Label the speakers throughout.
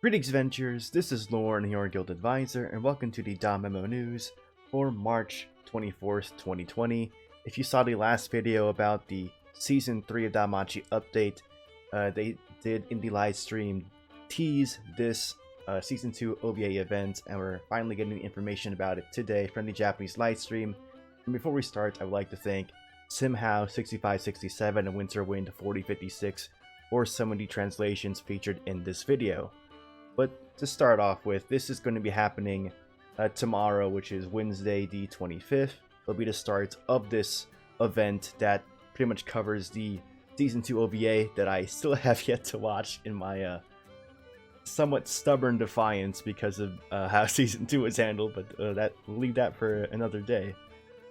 Speaker 1: Greetings, Ventures. This is Lauren, your Guild Advisor, and welcome to the DanMachi News for March 24th, 2020. If you saw the last video about the Season 3 of DanMachi update, they did in the live stream tease this Season 2 OVA event, and we're finally getting the information about it today from the Japanese live stream. And before we start, I would like to thank Simhow6567 and Winterwind 4056 for some of the translations featured in this video. But to start off with, this is going to be happening tomorrow, which is Wednesday the 25th. It'll be the start of this event that pretty much covers the Season 2 OVA that I still have yet to watch in my somewhat stubborn defiance because of how Season 2 was handled, but we'll leave that for another day.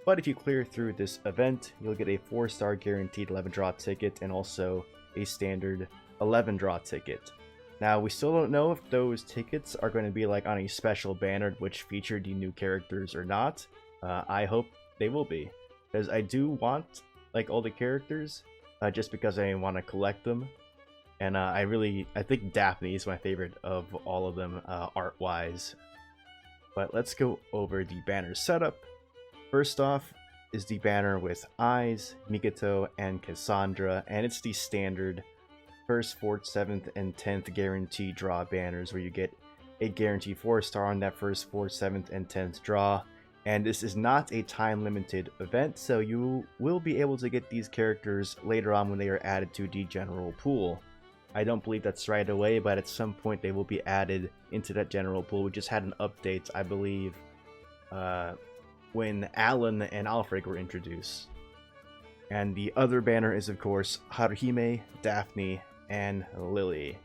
Speaker 1: But if you clear through this event, you'll get a 4-star guaranteed 11 draw ticket and also a standard 11 draw ticket. Now, we still don't know if those tickets are going to be like on a special banner which featured the new characters or not. I hope they will be, because I do want like all the characters, just because I want to collect them. And I think Daphne is my favorite of all of them, art-wise. But let's go over the banner setup. First off is the banner with Eyes, Mikoto, and Cassandra, and it's the standard 1st, 4th, 7th, and 10th guarantee draw banners where you get a guaranteed 4-star on that 1st, 4th, 7th, and 10th draw. And this is not a time-limited event, so you will be able to get these characters later on when they are added to the general pool. I don't believe that's right away, but at some point they will be added into that general pool. We just had an update, I believe, when Alan and Alfred were introduced. And the other banner is, of course, Haruhime, Daphne, and Lily.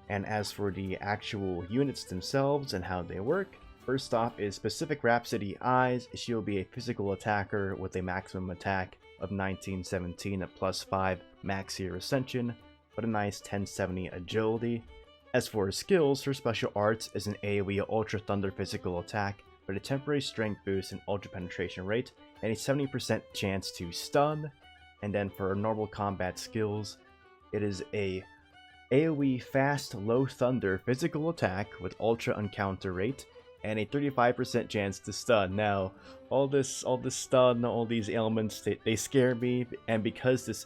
Speaker 1: And as for the actual units themselves and how they work, first off is specific Rhapsody Eyes. She'll be a physical attacker with a maximum attack of 1917 at +5 max year ascension, but a nice 1070 agility. As for her skills, her special arts is an AoE Ultra Thunder physical attack with a temporary strength boost and ultra penetration rate and a 70% chance to stun. And then for her normal combat skills, it is a AoE fast low thunder physical attack with ultra encounter rate and a 35% chance to stun. Now, all this stun, all these ailments, they scare me, and because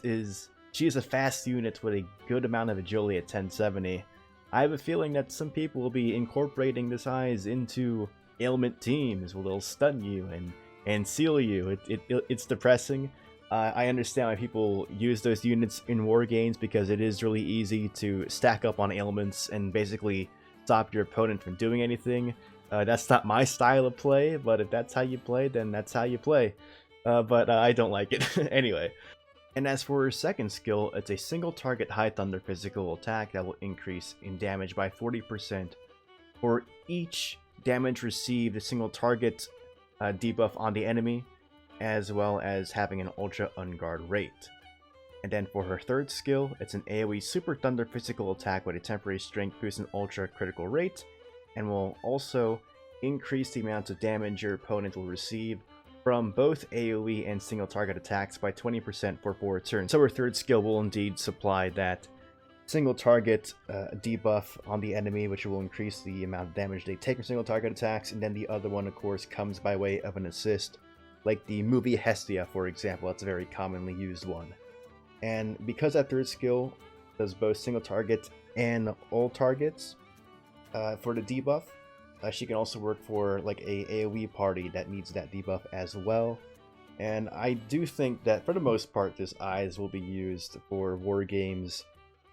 Speaker 1: she is a fast unit with a good amount of agility at 1070, I have a feeling that some people will be incorporating this Eyes into ailment teams where they'll stun you and seal you. It's depressing. I understand why people use those units in war games, because it is really easy to stack up on ailments and basically stop your opponent from doing anything. That's not my style of play, but if that's how you play, then that's how you play. But I don't like it. Anyway. And as for her second skill, it's a single target high thunder physical attack that will increase in damage by 40% for each damage received, a single target debuff on the enemy, as well as having an ultra unguard rate. And then for her third skill, it's an AoE Super Thunder physical attack with a temporary strength boost and ultra critical rate, and will also increase the amount of damage your opponent will receive from both AoE and single target attacks by 20% for 4 turns. So her third skill will indeed supply that single target debuff on the enemy, which will increase the amount of damage they take from single target attacks, and then the other one, of course, comes by way of an assist, like the movie Hestia, for example. That's a very commonly used one. And because that third skill does both single target and all targets for the debuff, she can also work for like a AoE party that needs that debuff as well. And I do think that for the most part this Eyes will be used for war games.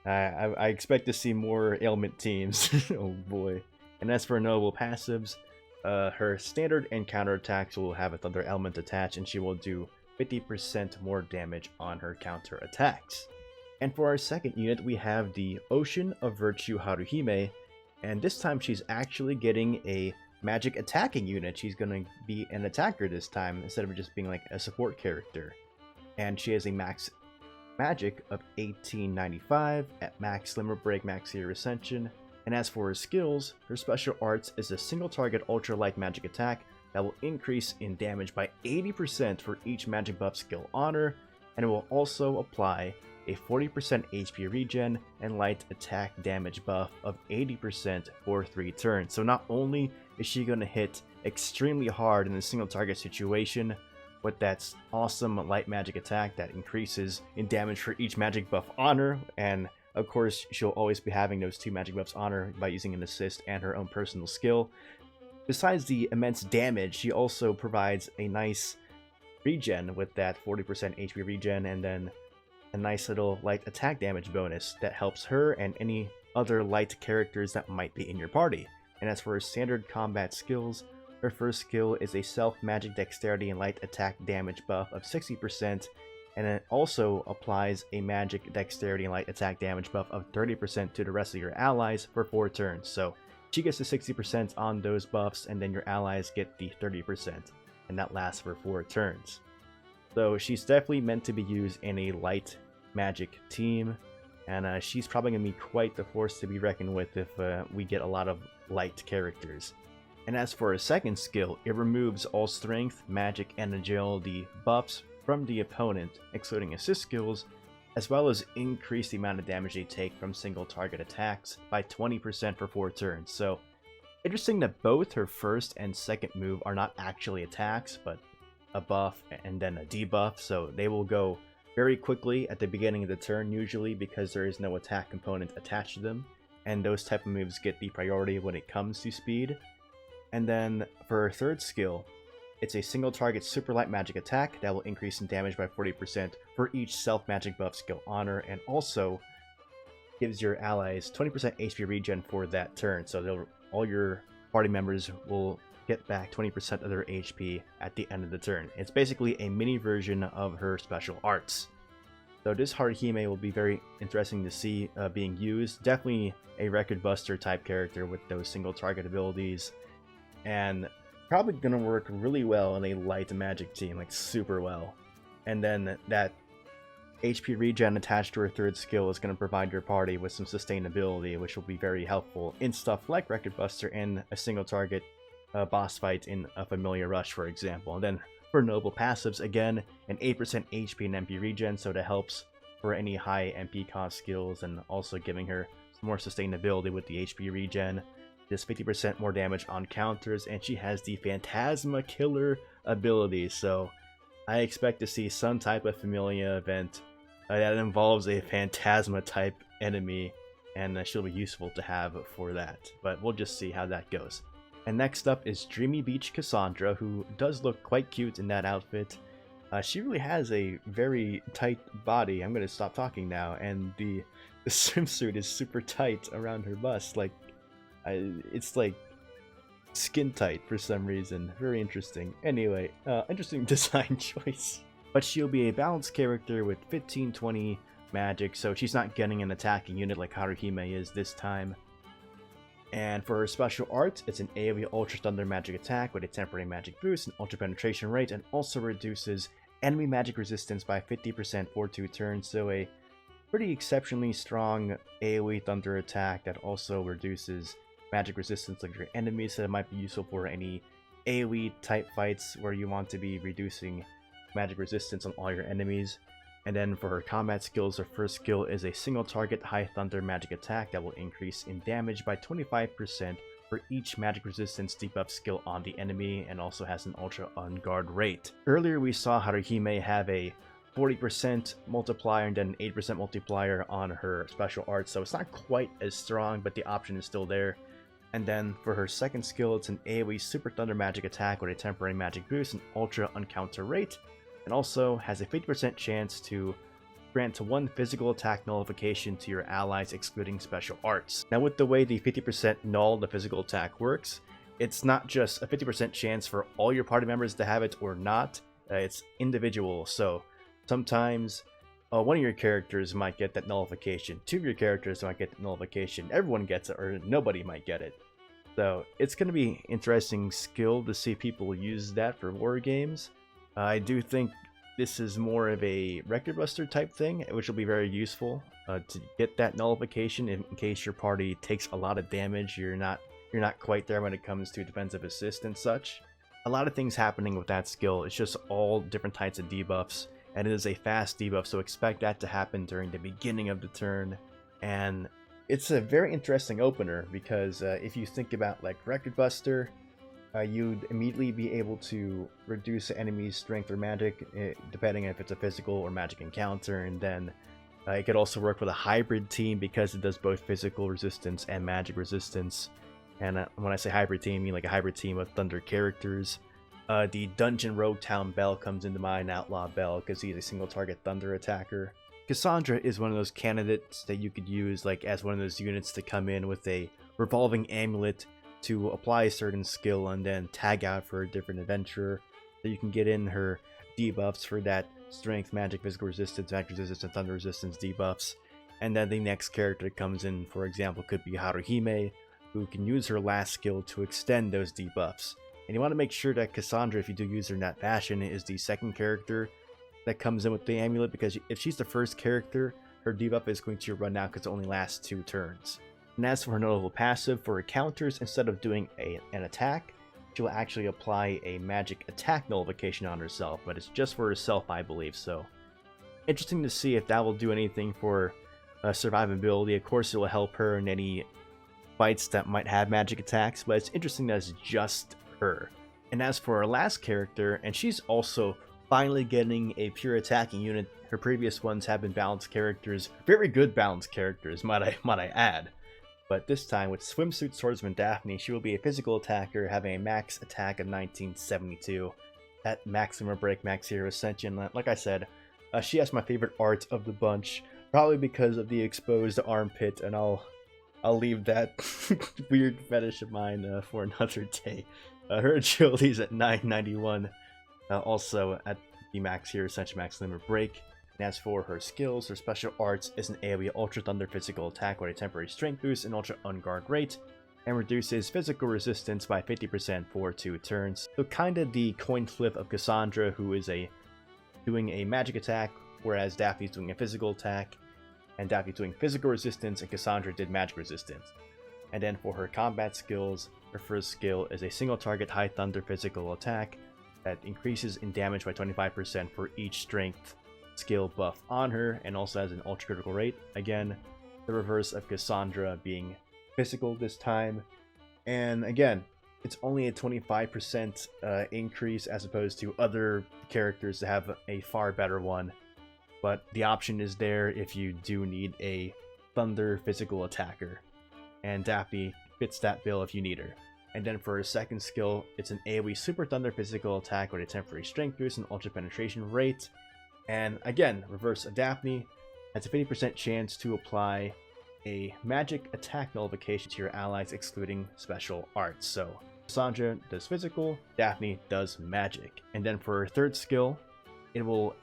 Speaker 1: I expect to see more ailment teams. Oh boy. And as for noble passives, her standard and counter attacks will have a thunder element attached, and she will do 50% more damage on her counter attacks. And for our second unit, we have the Ocean of Virtue Haruhime, and this time she's actually getting a magic attacking unit. She's going to be an attacker this time instead of just being like a support character. And she has a max magic of 1895 at max limit break, max year ascension. And as for her skills, her special arts is a single target ultra light magic attack that will increase in damage by 80% for each magic buff skill on her, and it will also apply a 40% HP regen and light attack damage buff of 80% for 3 turns. So not only is she going to hit extremely hard in a single target situation with that awesome light magic attack that increases in damage for each magic buff on her, and of course she'll always be having those 2 magic buffs on her by using an assist and her own personal skill. Besides the immense damage, she also provides a nice regen with that 40% HP regen, and then a nice little light attack damage bonus that helps her and any other light characters that might be in your party. And as for her standard combat skills, her first skill is a self magic dexterity and light attack damage buff of 60%, and it also applies a magic dexterity and light attack damage buff of 30% to the rest of your allies for 4 turns. So she gets the 60% on those buffs, and then your allies get the 30%, and that lasts for 4 turns. So she's definitely meant to be used in a light magic team, and she's probably going to be quite the force to be reckoned with if we get a lot of light characters. And as for her second skill, it removes all strength, magic, and agility buffs from the opponent, excluding assist skills, as well as increase the amount of damage they take from single target attacks by 20% for 4 turns. So interesting that both her first and second move are not actually attacks, but a buff and then a debuff, so they will go very quickly at the beginning of the turn usually because there is no attack component attached to them, and those type of moves get the priority when it comes to speed. And then for her third skill, it's a single target super light magic attack that will increase in damage by 40% for each self magic buff skill on her, and also gives your allies 20% HP regen for that turn, so all your party members will get back 20% of their HP at the end of the turn. It's basically a mini version of her special arts. So this Haruhime will be very interesting to see being used. Definitely a record buster type character with those single target abilities, and probably gonna work really well in a light magic team, like super well. And then that HP regen attached to her third skill is going to provide your party with some sustainability, which will be very helpful in stuff like Record Buster and a single target boss fight in a Familiar Rush, for example. And then for noble passives, again, an 8% HP and MP regen, so that helps for any high MP cost skills, and also giving her some more sustainability with the HP regen. Does 50% more damage on counters, and she has the Phantasma Killer ability, so I expect to see some type of Familia event that involves a Phantasma type enemy, and she'll be useful to have for that, but we'll just see how that goes. And next up is Dreamy Beach Cassandra, who does look quite cute in that outfit. She really has a very tight body. I'm going to stop talking now, and the swimsuit is super tight around her bust, like it's like skin tight for some reason. Very interesting. Anyway, interesting design choice. But she'll be a balanced character with 15-20 magic, so she's not getting an attacking unit like Haruhime is this time. And for her special art, it's an AoE Ultra Thunder magic attack with a temporary magic boost and ultra penetration rate, and also reduces enemy magic resistance by 50% for 2 turns, so a pretty exceptionally strong AoE Thunder attack that also reduces magic resistance of your enemies, so it might be useful for any AoE type fights where you want to be reducing magic resistance on all your enemies. And then for her combat skills, her first skill is a single target high thunder magic attack that will increase in damage by 25% for each magic resistance debuff skill on the enemy, and also has an ultra on guard rate. Earlier we saw Haruhime have a 40% multiplier and then an 8% multiplier on her special art, so it's not quite as strong, but the option is still there. And then for her second skill, it's an AoE Super Thunder magic attack with a temporary magic boost and ultra uncounter rate, and also has a 50% chance to grant 1 physical attack nullification to your allies excluding special arts. Now with the way the 50% null the physical attack works, it's not just a 50% chance for all your party members to have it or not, it's individual. So sometimes one of your characters might get that nullification, 2 of your characters might get the nullification, everyone gets it, or nobody might get it. So it's going to be interesting skill to see people use that for war games. I do think this is more of a record buster type thing, which will be very useful to get that nullification in case your party takes a lot of damage. You're not quite there when it comes to defensive assist and such. A lot of things happening with that skill. It's just all different types of debuffs, and it is a fast debuff, so expect that to happen during the beginning of the turn. And it's a very interesting opener because if you think about like Record Buster, you'd immediately be able to reduce the enemy's strength or magic, depending if it's a physical or magic encounter, and then it could also work with a hybrid team because it does both physical resistance and magic resistance. And when I say hybrid team, I mean like a hybrid team of Thunder characters. The Dungeon Rogue Town Bell comes into mind, Outlaw Bell, because he's a single target Thunder attacker. Cassandra is one of those candidates that you could use like as one of those units to come in with a revolving amulet to apply a certain skill and then tag out for a different adventurer. So you can get in her debuffs for that strength, magic, physical resistance, magic resistance, and thunder resistance debuffs. And then the next character that comes in, for example, could be Haruhime, who can use her last skill to extend those debuffs. And you want to make sure that Cassandra, if you do use her in that fashion, is the second character that comes in with the amulet, because if she's the first character, her debuff is going to run out because it only lasts 2 turns. And as for her notable passive, for her counters, instead of doing an attack, she will actually apply a magic attack nullification on herself, but it's just for herself, I believe. So interesting to see if that will do anything for survivability. Of course, it will help her in any fights that might have magic attacks, but it's interesting that it's just her. And as for our last character, and she's also finally getting a pure attacking unit. Her previous ones have been balanced characters, very good balanced characters, might I add. But this time, with Swimsuit Swordsman Daphne, she will be a physical attacker having a max attack of 1972 at maximum break, max hero ascension. Like I said, she has my favorite art of the bunch, probably because of the exposed armpit, and I'll leave that weird fetish of mine for another day. Her agility is at 991, also at the max hero ascension, max limit break. And as for her skills, her special arts is an AoE Ultra Thunder physical attack with a temporary strength boost and Ultra Unguard rate, and reduces physical resistance by 50% for 2 turns. So kinda the coin flip of Cassandra, who is doing a magic attack, whereas Daphne's doing a physical attack, and Daphne's doing physical resistance, and Cassandra did magic resistance. And then for her combat skills, her first skill is a single target high thunder physical attack that increases in damage by 25% for each strength skill buff on her, and also has an ultra critical rate. Again, the reverse of Cassandra being physical this time. And again, it's only a 25% increase as opposed to other characters that have a far better one. But the option is there if you do need a thunder physical attacker. And Daphne fits that bill if you need her. And then for her second skill, it's an AoE Super Thunder physical attack with a temporary strength boost and ultra penetration rate. And again, reverse of Daphne, has a 50% chance to apply a magic attack nullification to your allies, excluding special arts. So Cassandra does physical, Daphne does magic. And then for her third skill, it will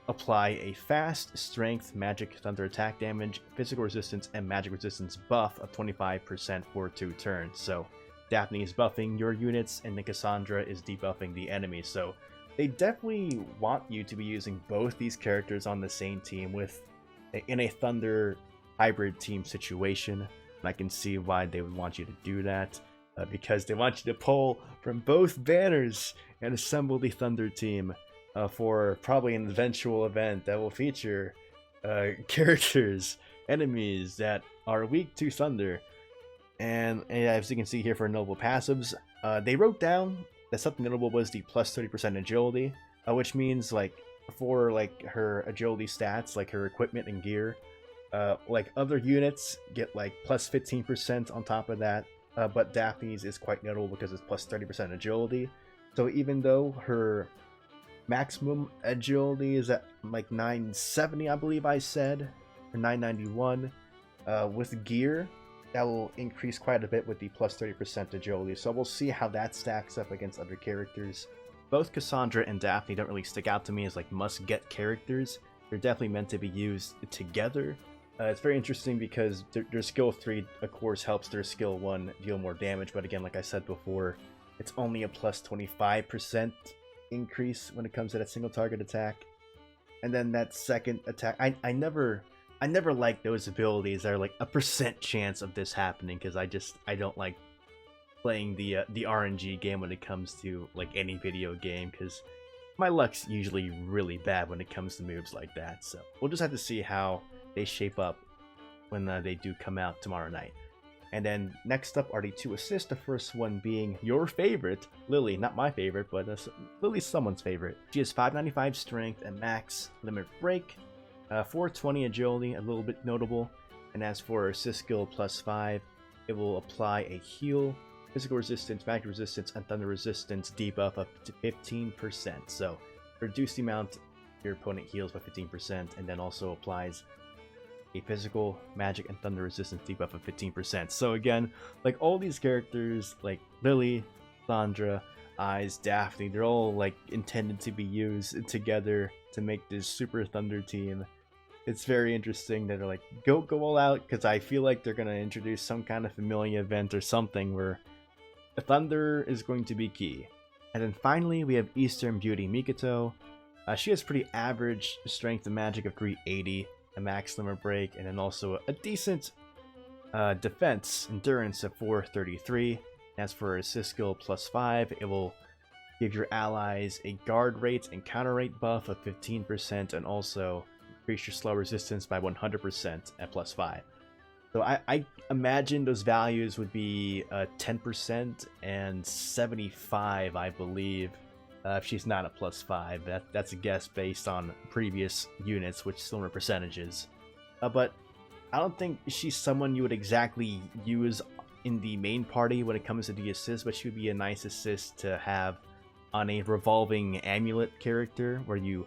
Speaker 1: apply a fast strength, magic, thunder attack damage, physical resistance, and magic resistance buff of 25% for 2 turns. So Daphne is buffing your units, and then Cassandra is debuffing the enemy. So they definitely want you to be using both these characters on the same team in a Thunder hybrid team situation. And I can see why they would want you to do that, because they want you to pull from both banners and assemble the Thunder team for probably an eventual event that will feature characters, enemies that are weak to Thunder. And as you can see here for notable passives, they wrote down that something notable was the plus 30% agility, which means like for like her agility stats, like her equipment and gear, like other units get like plus 15% on top of that, but Daphne's is quite notable because it's plus 30% agility. So even though her maximum agility is at like 970, I believe I said, or 991, with gear, that will increase quite a bit with the plus 30% agility. So we'll see how that stacks up against other characters. Both Cassandra and Daphne don't really stick out to me as like must-get characters. They're definitely meant to be used together. It's very interesting because their skill 3, of course, helps their skill 1 deal more damage. But again, like I said before, it's only a plus 25% increase when it comes to that single target attack. And then that second attack, I never like those abilities that are like a % chance of this happening, because I don't like playing the RNG game when it comes to like any video game, because my luck's usually really bad when it comes to moves like that, so we'll just have to see how they shape up when they do come out tomorrow night. And then next up are the 2 assists, the first one being your favorite, Lily. Not my favorite, but Lily's someone's favorite. She has 595 strength and max limit break, 420 agility, a little bit notable. And as for her assist skill +5, it will apply a heal, physical resistance, magic resistance, and thunder resistance debuff up to 15%. So reduce the amount your opponent heals by 15%, and then also applies a physical, magic, and thunder resistance debuff of 15%. So again, like all these characters, like Lily, Cassandra, Eyes, Daphne, they're all like intended to be used together to make this super thunder team. It's very interesting that they're like, go all out, because I feel like they're going to introduce some kind of familiar event or something where the thunder is going to be key. And then finally, we have Eastern Beauty Mikoto. She has pretty average strength and magic of 380, a max limit break, and then also a decent defense endurance of 433. As for assist skill +5, it will give your allies a guard rate and counter rate buff of 15%, and also increase your slow resistance by 100% at +5. So I imagine those values would be 10% and 75, I believe, if she's not a +5. That's a guess based on previous units with similar percentages. But I don't think she's someone you would exactly use in the main party when it comes to the assist, but she would be a nice assist to have on a revolving amulet character, where you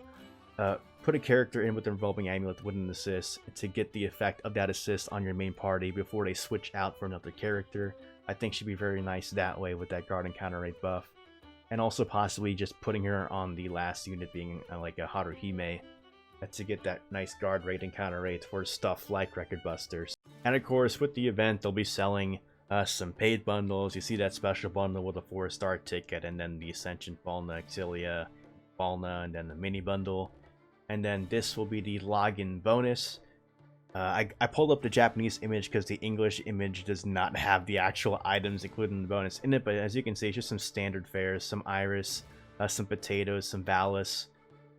Speaker 1: put a character in with a revolving amulet with an assist to get the effect of that assist on your main party before they switch out for another character. I think she'd be very nice that way with that guard and counter rate buff. And also possibly just putting her on the last unit being like a Haruhime to get that nice guard rate and counter rate for stuff like Record Busters. And of course, with the event, they'll be selling some paid bundles. You see that special bundle with a 4-star ticket, and then the Ascension Falna, Exilia, Falna, and then the mini bundle. And then this will be the login bonus. I pulled up the Japanese image because the English image does not have the actual items included in the bonus in it, but as you can see, it's just some standard fares, some iris, some potatoes, some Valis,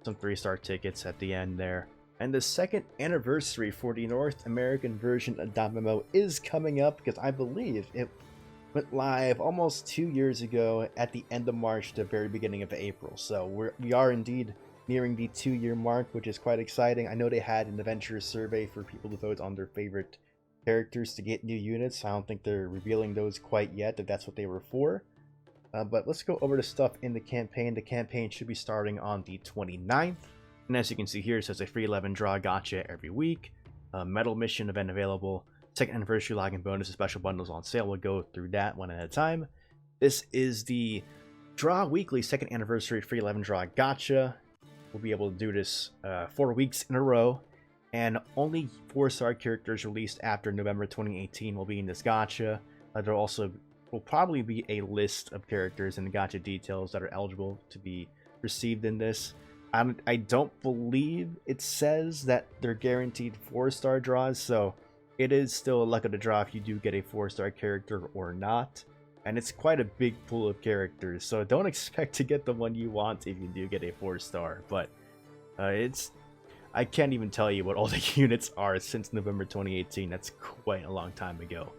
Speaker 1: some 3-star tickets at the end there. And the 2nd anniversary for the North American version of DanMachi is coming up, because I believe it went live almost 2 years ago at the end of March to the very beginning of April. So we are indeed nearing the 2-year mark, which is quite exciting. I know they had an adventure survey for people to vote on their favorite characters to get new units. I don't think they're revealing those quite yet, if that's what they were for. But let's go over the stuff in the campaign. The campaign should be starting on the 29th. And as you can see here, it says a free 11 draw gotcha every week. Medal mission event available. 2nd anniversary login bonus and special bundles on sale. We'll go through that one at a time. This is the Draw Weekly 2nd anniversary free 11 draw gotcha. We'll be able to do this 4 weeks in a row, and only 4-star characters released after November 2018 will be in this gacha. There also will probably be a list of characters and gacha details that are eligible to be received in this. I don't believe it says that they're guaranteed 4-star draws, so it is still a luck of the draw if you do get a 4-star character or not. And it's quite a big pool of characters, so don't expect to get the one you want if you do get a 4-star. But I can't even tell you what all the units are since November 2018. That's quite a long time ago.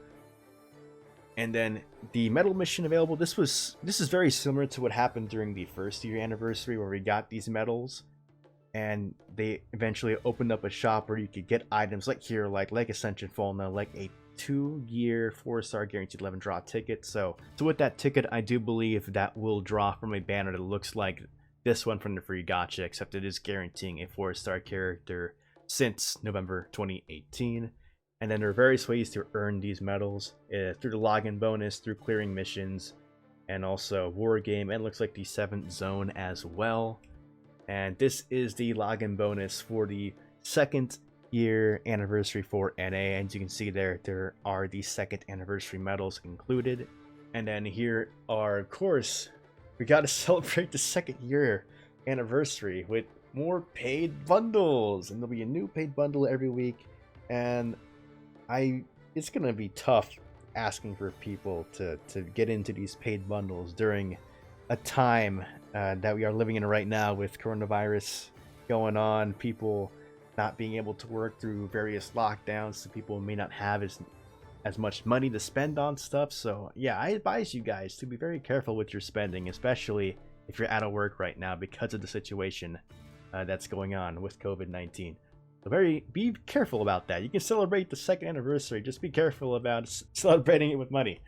Speaker 1: And then the medal mission available. This is very similar to what happened during the 1st year anniversary, where we got these medals, and they eventually opened up a shop where you could get items like here, like Ascension Falna, like a 2-year 4-star guaranteed 11 draw ticket. So with that ticket, I do believe that will draw from a banner that looks like this one from the free gacha, except it is guaranteeing a 4-star character since November 2018. And then there are various ways to earn these medals through the login bonus, through clearing missions, and also war game, and looks like the 7th zone as well. And this is the login bonus for the 2nd year anniversary for NA, and you can see there are the 2nd anniversary medals included. And then here are, of course, we got to celebrate the 2nd year anniversary with more paid bundles, and there'll be a new paid bundle every week. And it's gonna be tough asking for people to get into these paid bundles during a time that we are living in right now with coronavirus going on, people not being able to work through various lockdowns, so people may not have as much money to spend on stuff. So yeah, I advise you guys to be very careful with your spending, especially if you're out of work right now because of the situation that's going on with COVID-19. So be careful about that. You can celebrate the 2nd anniversary, just be careful about celebrating it with money.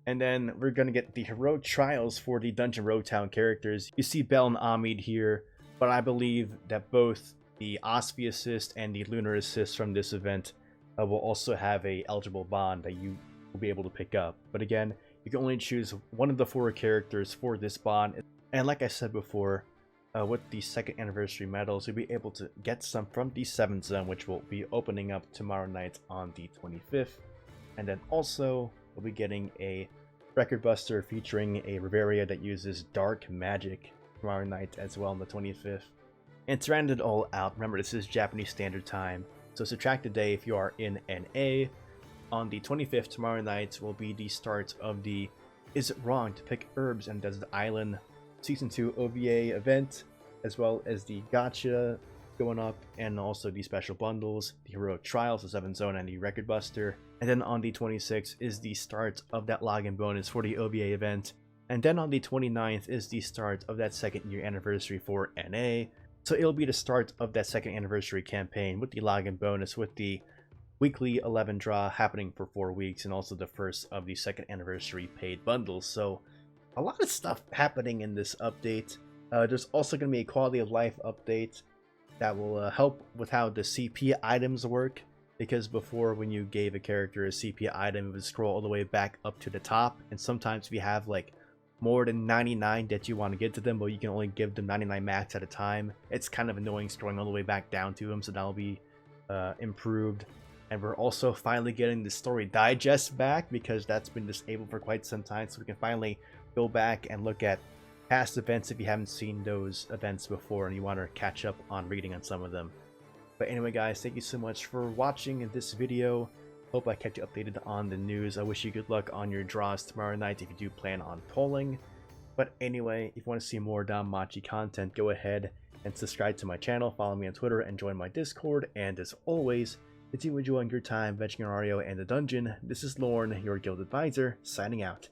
Speaker 1: And then we're gonna get the heroic trials for the Dungeon Road Town characters. You see Bell and Amid here, but I believe that both the Osby assist and the Lunar assist from this event will also have a eligible bond that you will be able to pick up. But again, you can only choose one of the 4 characters for this bond. And like I said before, with the 2nd anniversary medals, you'll be able to get some from the 7th zone, which will be opening up tomorrow night on the 25th. And then also, we'll be getting a Record Buster featuring a Riveria that uses Dark Magic tomorrow night as well on the 25th. And to round it all out, remember this is Japanese Standard Time, so subtract a day if you are in NA. On the 25th, tomorrow night, will be the start of the Is It Wrong to Pick Herbs and Desert Island Season 2 OVA event, as well as the Gacha going up, and also the special bundles, the Heroic Trials, the 7th Zone, and the Record Buster. And then on the 26th is the start of that login bonus for the OVA event. And then on the 29th is the start of that 2nd year anniversary for NA. So it'll be the start of that 2nd anniversary campaign with the login bonus, with the weekly 11 draw happening for 4 weeks, and also the first of the 2nd anniversary paid bundles. So a lot of stuff happening in this update. There's also going to be a quality of life update that will help with how the CP items work, because before, when you gave a character a CP item, it would scroll all the way back up to the top, and sometimes if you have like more than 99 that you want to give to them, but you can only give them 99 max at a time, it's kind of annoying scrolling all the way back down to them. So that'll be improved. And we're also finally getting the story digest back, because that's been disabled for quite some time, so we can finally go back and look at past events if you haven't seen those events before and you want to catch up on reading on some of them. But anyway guys, thank you so much for watching this video. Hope I kept you updated on the news. I wish you good luck on your draws tomorrow night if you do plan on polling. But anyway, if you want to see more DanMachi content, go ahead and subscribe to my channel, follow me on Twitter, and join my Discord. And as always, if you enjoying your time venturing on Ario and the dungeon, this is Lorne, your guild advisor, signing out.